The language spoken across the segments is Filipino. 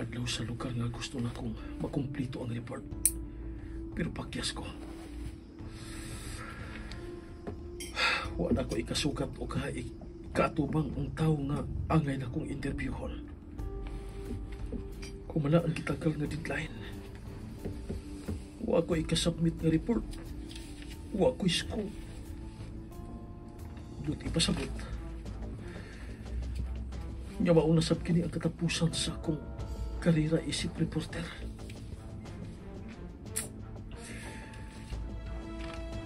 adlaw sa lugar nga gusto na kong makumplito ang report. Pero pakyas ko. Wala ko ikasukat o katubang ang tao nga angay na kong interviewon. Kung mana ang gitagal nga deadline, wa ko ikasubmit nga report. Wa ko isko. Buti pasabot. Nga mauna sab kini ang katapusan sa akong karera isip reporter.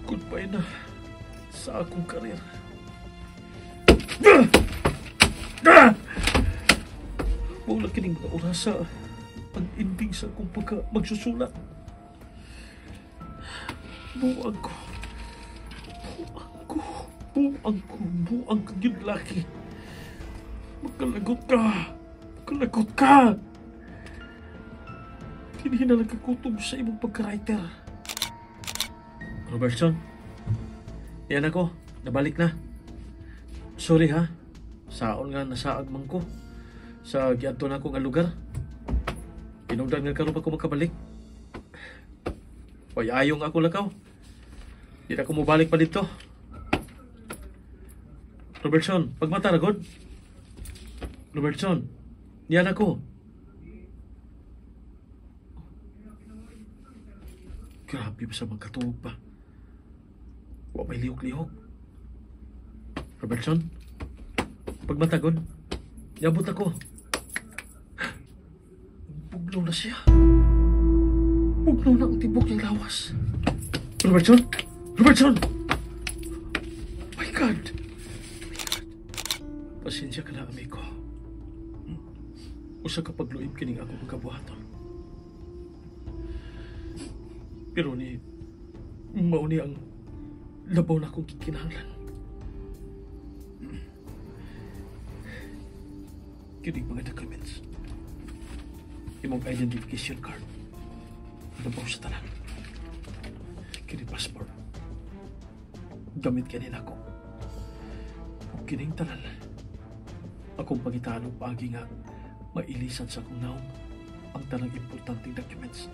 Goodbye na sa akong karir. Mula kining mga orasa ang ending sa akong magsusulat. Buang ko. Buang ko yun laki. Magkalagot ka. Hindi na nagkakutob sa imong pagka-writer. Robertson, yan ako. Nabalik na. Sorry ha. Saon nga nasaag man ko sa giadto na ako nga lugar. Pinungdan nga karon pa ko makabalik. Hoy, ayong ako lakaw. Di na ko mobalik pa dito. Robertson, pagmata na god. Robertson, yan ako. Grabe ba sa magkatuog pa? Wa may lihok-lihok. Robertson, pagmatagod, yabot ako. Bugnaw na siya. Bugnaw na ang tibok ng lawas. Robertson! My God! Pasensya ka na, amigo. Usa ka pagluib kining ako pagkabuhaton. Pero mauni ang labaw na akong kikinahanglan. Kining mga documents. Imong identification card. Labaw sa tanan. Kining passport. Gamit kanin ako. O kining tanan. Akong pangitaan og paagi nga mailisan sa akong naong ang tanang importanteng documents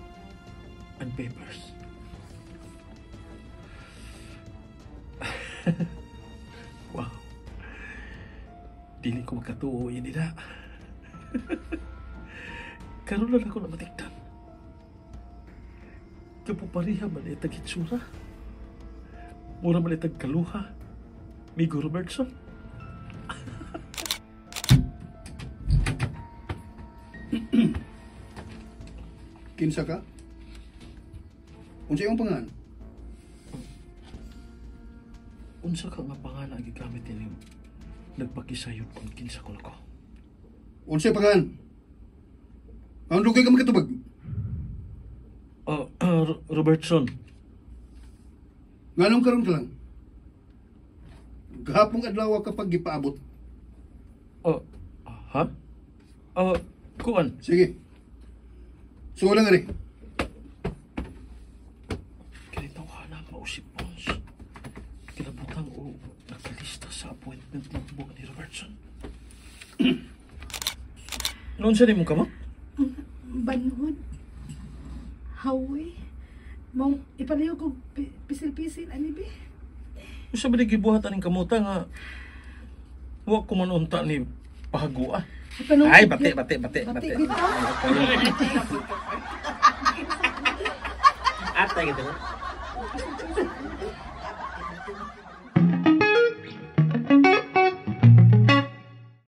and papers. Wow. Dili ko makatuo ini na. Karon lang ako na matiktan. Kapupariha man itag hitsura. Mura man itag kaluha. Migo Robertson. Kinsa ka? Unsa imong pangalan? Unsa ka nga pangalan ang gigamit nimo? Nagpakisayod kung kinsa ko nako. Unsa imong pangalan? Ang dugay ka makatubag. Robertson. Nganong karon ka lang? Gahapong adlaw kapag gipaabot. Ha? Kuan. Sige. Suwa lang rin. Kinitawahan pa o si Pons. Kinabutang o nakalista sa appointment ng buwan ni Robertson. Noon siya ni mong kamot? Banhod. Hawi. Mong ipalayo ko pisil-pisil, ani be? Usa ba gibuhatan ning kamuta nga wa ko man unta ni pahagua. Ay, bate. Bate dito. Ata gitu.